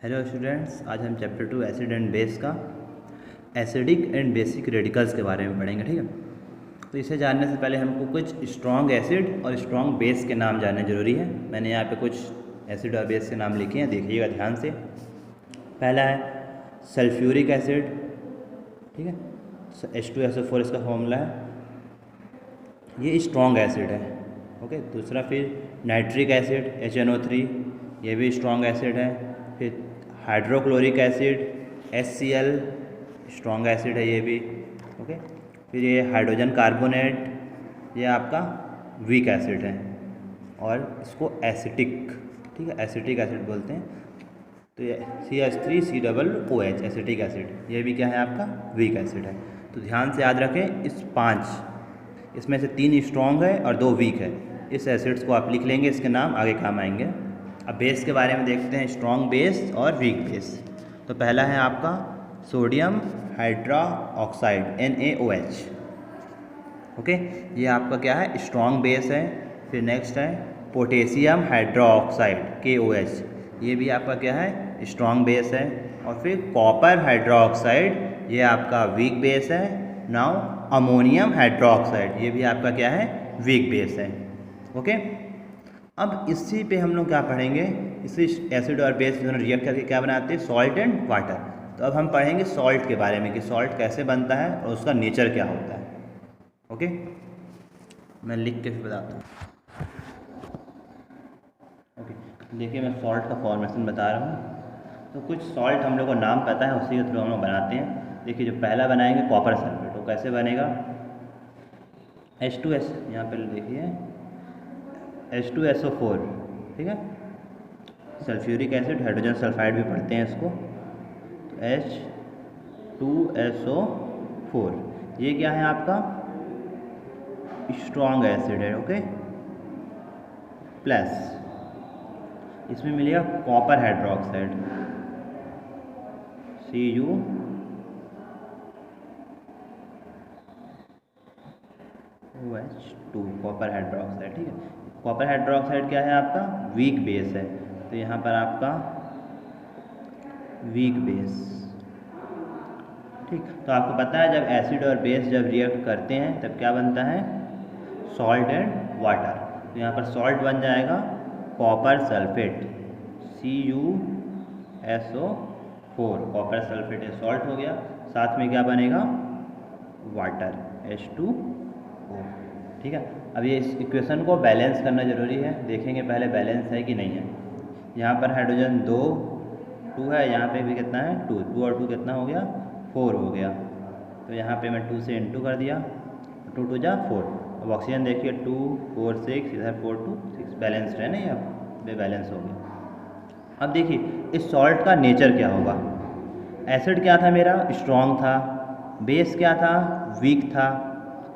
Hello students, आज हम chapter 2 acid and base का एसिडिक एंड बेसिक रेडिकल्स के बारे में पढ़ेंगे। ठीक है, तो इसे जानने से पहले हमको कुछ स्ट्रॉन्ग एसिड और स्ट्रॉन्ग बेस के नाम जानने ज़रूरी है। मैंने यहाँ पे कुछ एसिड और बेस के नाम लिखे हैं, देखिएगा ध्यान से। पहला है सल्फ्यूरिक एसिड, ठीक है, H2SO4 इसका फॉर्मूला है, ये स्ट्रॉन्ग एसिड है। ओके, दूसरा फिर नाइट्रिक एसिड HNO3, ये भी स्ट्रॉन्ग एसिड है। फिर hydrochloric acid HCl, strong acid है ये भी। ओके, फिर ये हाइड्रोजन कार्बोनेट, ये आपका वीक एसिड है और इसको एसिटिक, ठीक है, एसिटिक एसिड बोलते हैं। तो ये CH3COOH एसिटिक एसिड, ये भी क्या है आपका वीक एसिड है। तो ध्यान से याद रखें, इसमें से 3 स्ट्रॉन्ग है और 2 वीक है। इस एसिड्स को आप लिख लेंगे, इसके नाम आगे काम आएंगे। अब बेस के बारे में देखते हैं, स्ट्रॉन्ग बेस और वीक बेस। तो पहला है आपका sodium hydra oxide NaOH। Okay, ये आपका क्या है, स्ट्रॉन्ग बेस है। फिर नेक्स्ट है पोटेशियम हाइड्रा ऑक्साइड KOH, ये भी आपका क्या है, स्ट्रॉन्ग बेस है। और फिर कॉपर हाइड्रा ऑक्साइड, ये आपका वीक बेस है। नाउ अमोनियम हाइड्रा ऑक्साइड, ये भी आपका क्या है, वीक बेस है। ओके, अब इसी पे हम लोग क्या पढ़ेंगे, इसी एसिड और बेस दोनों रिएक्ट करके क्या बनाते हैं, सॉल्ट एंड वाटर। तो अब हम पढ़ेंगे सॉल्ट के बारे में कि सॉल्ट कैसे बनता है और उसका नेचर क्या होता है। ओके, मैं लिख के फिर बताता हूँ। ओके, देखिए मैं सॉल्ट का फॉर्मेशन बता रहा हूँ। तो कुछ सॉल्ट हम लोग को नाम पता है, उसी के थ्रू हम लोग बनाते हैं। देखिए जो पहला बनाएंगे कॉपर सल्फेट, वो कैसे बनेगा, H2S, यहाँ पर देखिए H2SO4, ठीक है, सल्फ्यूरिक एसिड, हाइड्रोजन सल्फाइड भी पढ़ते हैं इसको। तो H2SO4, ये क्या है आपका, स्ट्रॉन्ग एसिड है। ओके, प्लस इसमें मिलेगा copper hydroxide CuOH2, copper hydroxide, ठीक है। कॉपर हाइड्रोक्साइड क्या है आपका, वीक बेस है। तो यहाँ पर आपका वीक बेस, ठीक। तो आपको पता है जब एसिड और बेस जब रिएक्ट करते हैं तब क्या बनता है, सॉल्ट एंड वाटर। तो यहाँ पर सॉल्ट बन जाएगा copper sulphate CuSO4, copper sulphate ये सॉल्ट हो गया। साथ में क्या बनेगा, वाटर H2O, ठीक है। अब ये इस इक्वेशन को बैलेंस करना ज़रूरी है, देखेंगे पहले बैलेंस है कि नहीं है। यहाँ पर हाइड्रोजन 2 है, यहाँ पे भी कितना है, 2 और 2 कितना हो गया, 4 हो गया। तो यहाँ पे मैं 2 से इंटू कर दिया, 2 2 जा 4। अब ऑक्सीजन देखिए 2 4 6, इधर 4 2 6, बैलेंस्ड है ना, ये अब बैलेंस हो गया। अब देखिए इस सॉल्ट का नेचर क्या होगा। एसिड क्या था मेरा, स्ट्रॉन्ग था। बेस क्या था, वीक था।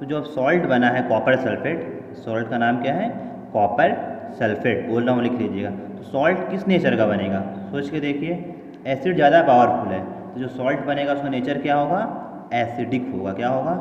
तो जो अब सॉल्ट बना है कॉपर सल्फेट, सॉल्ट का नाम क्या है, कॉपर सल्फेट बोल रहा हूँ, लिख लीजिएगा। तो सॉल्ट किस नेचर का बनेगा, सोच के देखिए। एसिड ज़्यादा पावरफुल है, तो जो सॉल्ट बनेगा उसका नेचर क्या होगा, एसिडिक होगा। क्या होगा,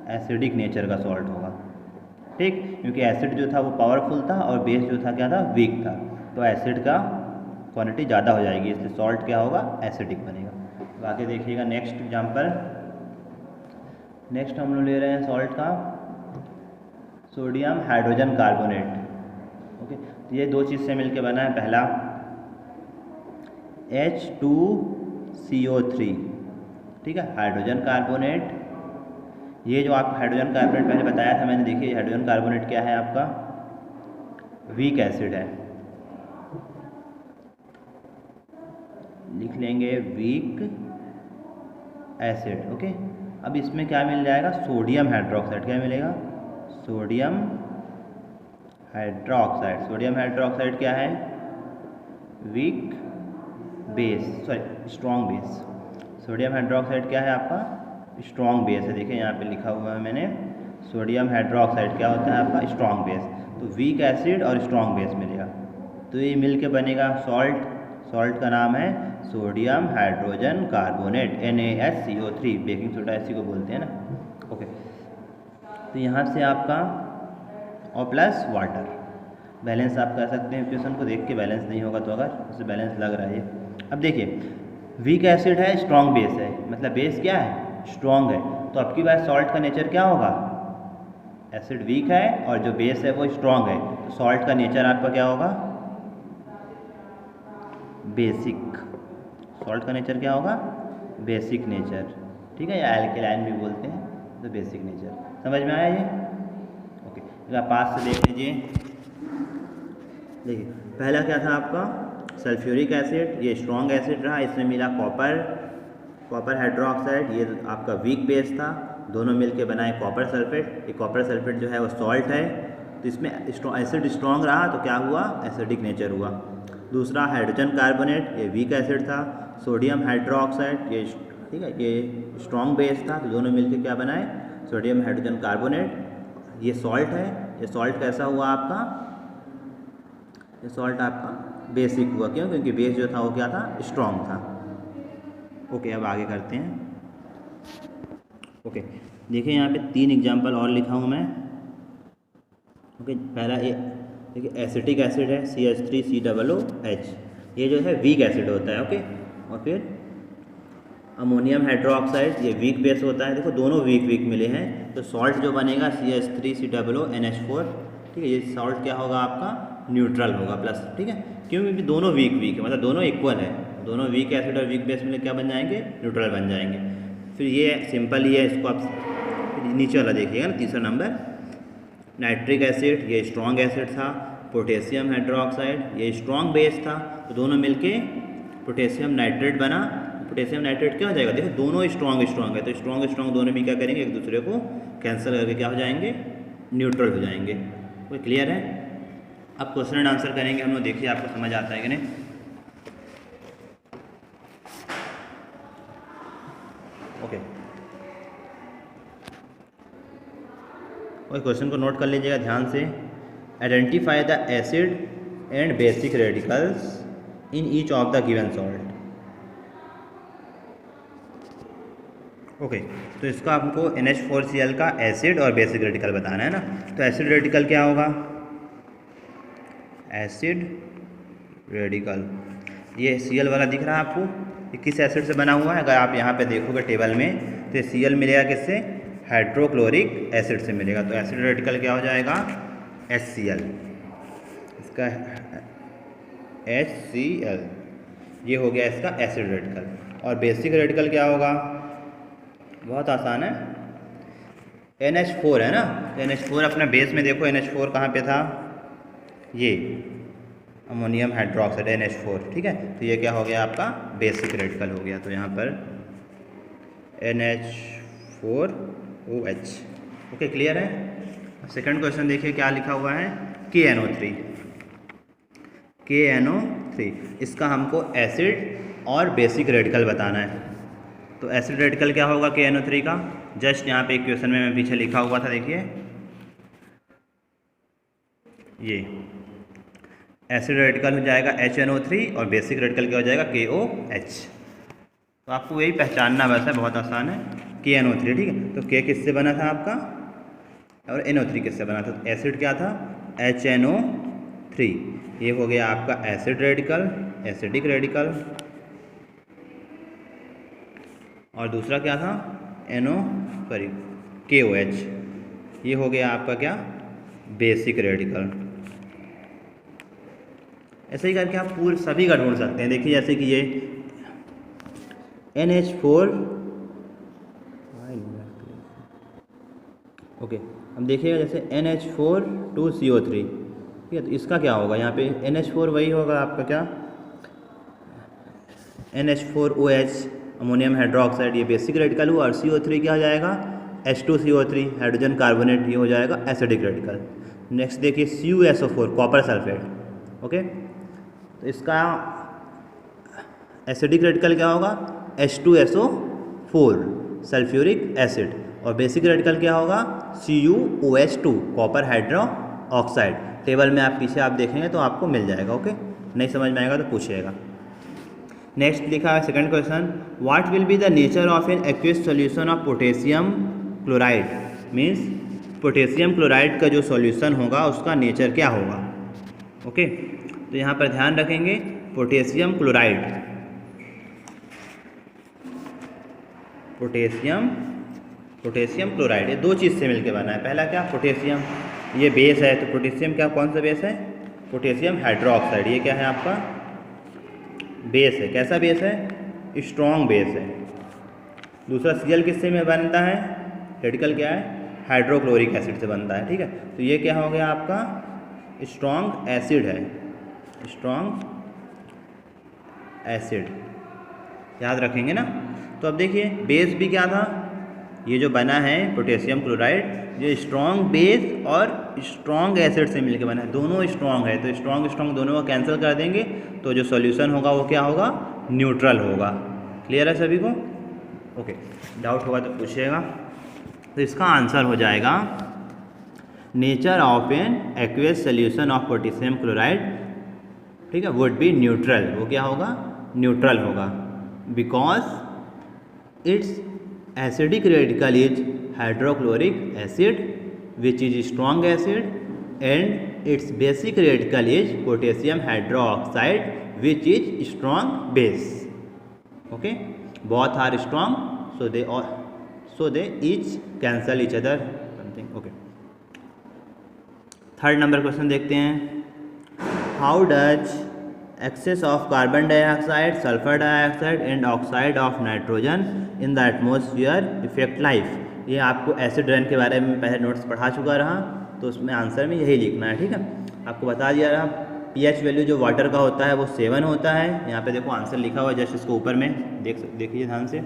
एसिडिक नेचर का सॉल्ट होगा, ठीक। क्योंकि एसिड जो था वो पावरफुल था और बेस जो था क्या था, वीक था। तो एसिड का क्वांटिटी ज़्यादा हो जाएगी, इसलिए सॉल्ट क्या होगा, एसिडिक बनेगा। बाकी देखिएगा नेक्स्ट एग्जाम्पल। नेक्स्ट हम लोग ले रहे हैं सॉल्ट का सोडियम हाइड्रोजन कार्बोनेट। ओके, तो ये 2 चीज़ से मिलकर बना है। पहला H2CO3, ठीक है, हाइड्रोजन कार्बोनेट। ये जो आप हाइड्रोजन कार्बोनेट पहले बताया था मैंने, देखिए हाइड्रोजन कार्बोनेट क्या है आपका, वीक एसिड है, लिख लेंगे वीक एसिड। ओके, अब इसमें क्या मिल जाएगा, सोडियम हाइड्रोक्साइड। क्या मिलेगा, सोडियम हाइड्रोक्साइड। सोडियम हाइड्रोक्साइड क्या है, weak base, sorry strong base. Sodium hydroxide क्या है आपका, स्ट्रॉन्ग बेस है। देखिए यहाँ पे लिखा हुआ है मैंने, सोडियम हाइड्रोक्साइड क्या होता है आपका, स्ट्रॉन्ग बेस। तो वीक एसिड और स्ट्रॉन्ग बेस मिलेगा, तो ये मिल के बनेगा सॉल्ट। सॉल्ट का नाम है sodium hydrogen carbonate NaHCO3, baking soda इसी को बोलते हैं ना। ओके, तो यहाँ से आपका और प्लस वाटर। बैलेंस आप कर सकते हैं क्वेश्चन को देख के, बैलेंस नहीं होगा तो अगर उसे बैलेंस लग रहा है। अब देखिए वीक एसिड है, स्ट्रॉन्ग बेस है, मतलब बेस क्या है, स्ट्रॉन्ग है, तो आपकी बात सॉल्ट का नेचर क्या होगा, एसिड वीक है और जो बेस है वो स्ट्रॉन्ग है, तो सॉल्ट का नेचर आपका क्या होगा, बेसिक। सॉल्ट का नेचर क्या होगा, बेसिक नेचर, ठीक है, या एल्केलाइन भी बोलते हैं, तो बेसिक नेचर। समझ में आया ये? ओके, अगर पास से देख लीजिए, देखिए पहला क्या था आपका सल्फ्यूरिक एसिड, ये स्ट्रॉन्ग एसिड रहा, इसमें मिला कॉपर हाइड्रोक्साइड, ये आपका वीक बेस था, दोनों मिलके बनाए कॉपर सल्फेट। ये कॉपर सल्फेट जो है वो सॉल्ट है, तो इसमें एसिड स्ट्रॉन्ग रहा तो क्या हुआ, एसिडिक नेचर हुआ। दूसरा हाइड्रोजन कार्बोनेट, ये वीक एसिड था। सोडियम हाइड्रोक्साइड, ये ठीक है, ये स्ट्रॉन्ग बेस था, तो दोनों मिलके क्या बनाए, सोडियम हाइड्रोजन कार्बोनेट, ये सॉल्ट है। ये सॉल्ट कैसा हुआ आपका, ये सॉल्ट आपका बेसिक हुआ, क्यों, क्योंकि बेस जो था वो क्या था, स्ट्रॉन्ग था। ओके, अब आगे करते हैं। ओके, देखिए यहाँ पे 3 एग्जांपल और लिखा हूँ मैं। ओके, पहला ये देखिए एसिटिक एसिड है CH3COOH, ये जो है वीक एसिड होता है। ओके, और फिर अमोनियम हाइड्रोक्साइड, ये वीक बेस होता है। देखो दोनों वीक मिले हैं, तो सॉल्ट जो बनेगा CH3COONH4, ठीक है, ये सॉल्ट क्या होगा आपका, न्यूट्रल होगा प्लस, ठीक है, क्यों, क्योंकि दोनों वीक है, मतलब दोनों इक्वल है, दोनों वीक एसिड और वीक बेस में क्या बन जाएंगे, न्यूट्रल बन जाएंगे। फिर ये सिंपल ही है, इसको आप नीचे वाला देखिएगा ना, तीसरा नंबर नाइट्रिक एसिड, ये स्ट्रॉन्ग एसिड था। पोटेशियम हाइड्रोक्साइड, ये स्ट्रॉन्ग बेस था, तो दोनों मिलके पोटेशियम नाइट्रेट बना। पोटेशियम नाइट्रेट क्या हो जाएगा, देखो दोनों स्ट्रॉन्ग है, तो स्ट्रॉन्ग दोनों भी क्या करेंगे, एक दूसरे को कैंसिल करके क्या हो जाएंगे, न्यूट्रल हो जाएंगे। कोई क्लियर है? अब क्वेश्चन एंड आंसर करेंगे हम लोग, देखिए आपको समझ आता है कि नहीं। ओके, और क्वेश्चन को नोट कर लीजिएगा ध्यान से। Identify the acid and basic radicals in each of the given salt. Okay, तो इसका हमको NH4Cl का एसिड और बेसिक रेडिकल बताना है ना। तो एसिड रेडिकल क्या होगा, एसिड रेडिकल, ये Cl वाला दिख रहा है आपको, ये किस एसिड से बना हुआ है, अगर आप यहाँ पे देखोगे टेबल में, तो Cl मिलेगा किससे, हाइड्रोक्लोरिक एसिड से मिलेगा। तो एसिड रेडिकल क्या हो जाएगा, HCl, इसका HCl, ये हो गया इसका एसिड रेडिकल। और बेसिक रेडिकल क्या होगा, बहुत आसान है, NH4 है ना, तो NH4 अपना बेस में देखो, NH4 कहाँ पे था, ये अमोनियम हाइड्रोक्साइड NH4, ठीक है, तो ये क्या हो गया आपका बेसिक रेडिकल हो गया। तो यहाँ पर NH4OH। ओके, क्लियर है। सेकंड क्वेश्चन देखिए क्या लिखा हुआ है, KNO3, इसका हमको एसिड और बेसिक रेडिकल बताना है। तो एसिड रेडिकल क्या होगा KNO3 का, जस्ट यहाँ पे एक क्वेश्चन में मैं पीछे लिखा हुआ था, देखिए ये एसिड रेडिकल हो जाएगा HNO3 और बेसिक रेडिकल क्या हो जाएगा KOH। तो आपको यही पहचानना वैसे बहुत आसान है, KNO3, ठीक है। तो K किससे बना था आपका और NO3 किससे बना था, तो एसिड क्या था HNO3, ये हो गया आपका एसिड रेडिकल, एसिडिक रेडिकल, और दूसरा क्या था KOH, ये हो गया आपका क्या, बेसिक रेडिकल। ऐसे ही करके आप पूरे सभी का ढूंढ सकते हैं। देखिए जैसे कि ये NH4, ओके, अब देखिएगा जैसे NH4 2CO3, ठीक है, तो इसका क्या होगा, यहाँ पे NH4 वही होगा आपका क्या, NH4OH अमोनियम हाइड्रोक्साइड, ये बेसिक रेडिकल हुआ, और CO3 क्या हो जाएगा H2CO3 हाइड्रोजन कार्बोनेट, ये हो जाएगा एसिडिक रेडिकल। नेक्स्ट देखिए CuSO4 कॉपर सल्फेट। ओके, तो इसका एसिडिक रेडिकल क्या होगा H2SO4 सल्फ्यूरिक एसिड, और बेसिक रेडिकल क्या होगा CuOH2 copper hydro oxide. Table में आप पीछे आप देखेंगे तो आपको मिल जाएगा। ओके, नहीं समझ में आएगा तो पूछिएगा। नेक्स्ट लिखा है second question, what will be the nature of an aqueous solution of potassium chloride, means potassium chloride का जो सॉल्यूशन होगा उसका नेचर क्या होगा। ओके, तो यहाँ पर ध्यान रखेंगे पोटेशियम क्लोराइड, पोटेशियम क्लोराइड, ये दो चीज़ से मिलकर बना है। पहला क्या, पोटेशियम, ये बेस है, तो पोटेशियम क्या, कौन सा बेस है, पोटेशियम हाइड्रोक्साइड, ये क्या है आपका बेस है। कैसा बेस है, स्ट्रॉन्ग बेस है। दूसरा Cl किससे में बनता है, रेडिकल क्या है, हाइड्रोक्लोरिक एसिड से बनता है, ठीक है। तो ये क्या हो गया आपका स्ट्रॉन्ग एसिड है, स्ट्रॉन्ग एसिड, याद रखेंगे ना। तो अब देखिए बेस भी क्या था, ये जो बना है पोटेशियम क्लोराइड, ये स्ट्रॉन्ग बेस और स्ट्रॉन्ग एसिड से मिलकर बना है, दोनों स्ट्रॉन्ग है। तो स्ट्रॉन्ग दोनों को कैंसिल कर देंगे, तो जो सॉल्यूशन होगा वो क्या होगा, न्यूट्रल होगा। क्लियर है सभी को, ओके। डाउट होगा तो पूछिएगा। तो इसका आंसर हो जाएगा nature of an aqueous solution of potassium chloride, ठीक है, वुड बी न्यूट्रल, वो क्या होगा, न्यूट्रल होगा, because it's acidic radical is hydrochloric acid which is strong acid, and it's basic radical is potassium hydroxide which is strong base. Okay, both are strong, so they each cancel each other something. Okay, third number question देखते हैं। How does excess of carbon dioxide, sulphur dioxide and oxide of nitrogen in the atmosphere affect life. ये आपको acid rain के बारे में पहले notes पढ़ा चुका रहा, तो उसमें आंसर में यही लिखना है, ठीक है। आपको बता दिया रहा, pH वैल्यू जो वाटर का होता है वो 7 होता है। यहाँ पे देखो आंसर लिखा हुआ है, जस्ट इसको ऊपर में देखिए ध्यान से।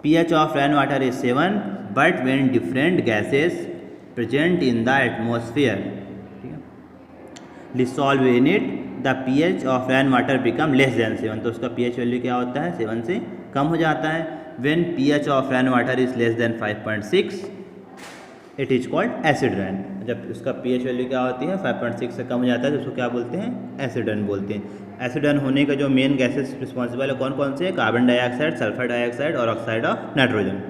pH of rain water is 7 but when different gases present in the atmosphere, ठीक है, dissolve in it the pH of rain water become less than 7, तो उसका pH वैल्यू क्या होता है, 7 से कम हो जाता है। When pH of rain water is less than 5.6 it is called acid rain. जब उसका pH वैल्यू क्या होती है, 5.6 से कम हो जाता है, तो उसको क्या बोलते हैं, एसिड रेन बोलते हैं। एसिड रेन होने का जो मेन गैसेस रिस्पॉन्सिबल है कौन कौन से, कार्बन डाइऑक्साइड, सल्फर डाइऑक्साइड और ऑक्साइड ऑफ नाइट्रोजन।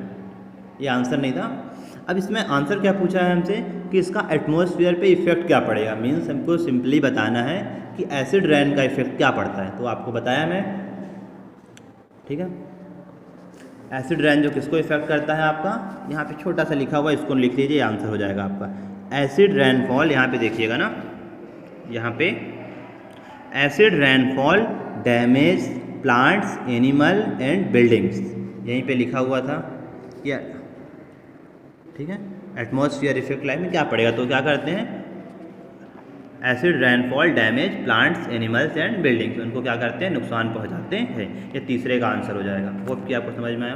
ये आंसर नहीं था। अब इसमें आंसर क्या पूछा है हमसे कि इसका एटमॉस्फेयर पे इफेक्ट क्या पड़ेगा, मीन्स हमको सिंपली बताना है कि एसिड रेन का इफेक्ट क्या पड़ता है। तो आपको बताया मैं, ठीक है। एसिड रेन जो किसको इफेक्ट करता है आपका, यहाँ पे छोटा सा लिखा हुआ है, इसको लिख लीजिए, आंसर हो जाएगा आपका। एसिड रेनफॉल, यहाँ पे देखिएगा ना, यहाँ पे acid rainfall damage plants, animal and buildings, यहीं पे लिखा हुआ था क्या, ठीक है। एटमॉस्फेयर इफेक्ट लाइफ में क्या पड़ेगा, तो क्या करते हैं, acid rainfall damage plants, animals and buildings, उनको क्या करते हैं, नुकसान पहुंचाते हैं। ये तीसरे का आंसर हो जाएगा। होप कि आपको समझ में आया।